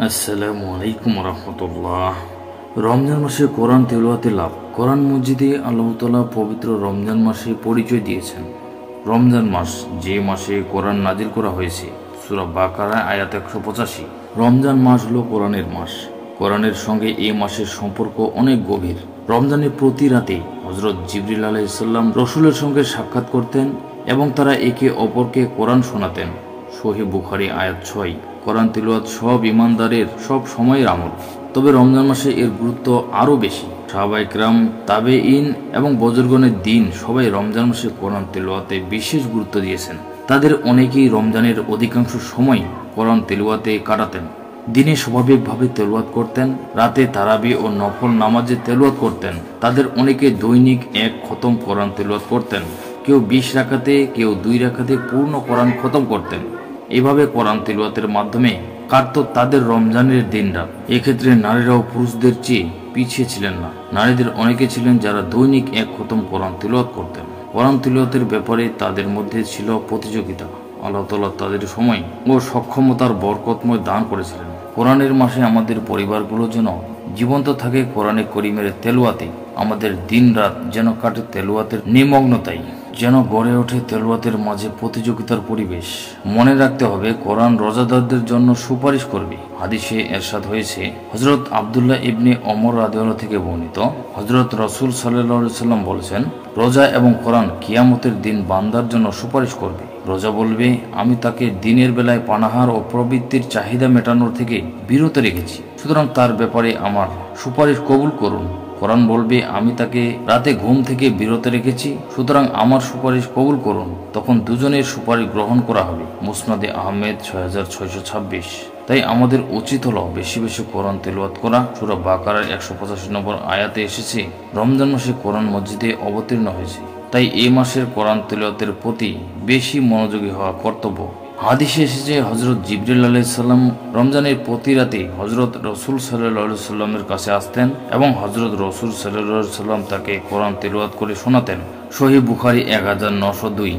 আসসালামু আলাইকুম রহমতুল্লাহ। রমজান মাসে কোরআন তেলাওয়াতে লাভ। কোরআন মসজিদে আল্লাহ তাআলা পবিত্র রমজান মাসে পরিচয় দিয়েছেন। রমজান মাস যে মাসে কোরআন নাজিল করা হয়েছে, সূরা বাকারা আয়াত 185। রমজান মাস হলো কোরআনের মাস। কোরআনের সঙ্গে এই মাসের সম্পর্ক অনেক গভীর। রমজানের প্রতি রাতে হযরত জিবরিল আলাইহিস সালাম রাসূলের সঙ্গে সাক্ষাৎ করতেন এবং তারা একে অপরকে কোরআন শোনাতেন। সহিহ বুখারী আয়াত 6। কোরআন তিলাওয়াত সব ঈমানদারের সব সময়ের আমল, তবে রমজান মাসে এর গুরুত্ব আরও বেশি। সাহাবায়ে কেরাম, তাবেঈন এবং বুজুর্গগণের দিন সবাই রমজান মাসে কোরআন তিলাওয়াতে বিশেষ গুরুত্ব দিয়েছেন। তাদের অনেকেই রমজানের অধিকাংশ সময় কোরআন তিলাওয়াতে কাটাতেন। দিনে স্বাভাবিকভাবে তেলাওয়াত করতেন, রাতে তারাবি ও নফল নামাজে তেলাওয়াত করতেন। তাদের অনেকে দৈনিক এক খতম কোরআন তেলাওয়াত করতেন। কেউ 20 রাকাতে, কেউ 2 রাকাতে পূর্ণ কোরআন খতম করতেন। এভাবে কোরআন তিলাওয়াতের মাধ্যমে কাটত তাদের রমজানের দিনরাত। এক্ষেত্রে নারীরাও পুরুষদের চেয়ে পিছিয়ে ছিলেন না। নারীদের অনেকে ছিলেন যারা দৈনিক এক খতম কোরআন তিলাওয়াত করতেন। কোরআন তিলাওয়াতের ব্যাপারে তাদের মধ্যে ছিল প্রতিযোগিতা। আল্লাহ তাআলা তাদের সময় ও সক্ষমতার বরকতময় দান করেছিলেন। কোরআনের মাসে আমাদের পরিবারগুলো যেন জীবন্ত থাকে কোরআনে করিমের তেলাওয়াতে। আমাদের দিন রাত যেন কাটে তেলাওয়াতের নিমগ্নতাই, যেন গড়ে ওঠে তেলাওয়াতের মাঝে প্রতিযোগিতার পরিবেশ। মনে রাখতে হবে, কোরআন রোজাদারদের জন্য সুপারিশ করবে। হাদিসে এরশাদ হয়েছে, হযরত আব্দুল্লাহ ইবনে ওমর রাদিয়াল্লাহু থেকে বর্ণিত, হযরত রাসূল সাল্লাল্লাহু আলাইহি সাল্লাম বলেছেন, রোজা এবং কোরআন কিয়ামতের দিন বান্দার জন্য সুপারিশ করবে। রোজা বলবে, আমি তাকে দিনের বেলায় পানাহার ও প্রবৃত্তির চাহিদা মেটানোর থেকে বিরত রেখেছি, সুতরাং তার ব্যাপারে আমার সুপারিশ কবুল করুন। কোরআন বলবে, আমি তাকে রাতে ঘুম থেকে বিরত রেখেছি, সুতরাং আমার সুপারিশ কবুল করুন। তখন দুজনের সুপারিশ গ্রহণ করা হবে। মুসনাদে আহমেদ 6626। তাই আমাদের উচিত হলো বেশি বেশি কোরআন তেলাওয়াত করা। সূরা বাকারার 185 নম্বর আয়াতে এসেছে, রমজান মাসে কোরআন মসজিদে অবতীর্ণ হয়েছে। তাই এই মাসের কোরআন তেলাওয়াতের প্রতি বেশি মনোযোগী হওয়া কর্তব্য। হাদিসে এসেছে, হযরত জিবরিল আলাইহিস সালাম রমজানের প্রতি রাতে হযরত রাসূল সাল্লাল্লাহু আলাইহি সাল্লামের কাছে আসতেন এবং হযরত রাসূল সাল্লাল্লাহু আলাইহি সাল্লাম তাকে কোরআন তেলাওয়াত করে শোনাতেন। সহিহ বুখারী 1902।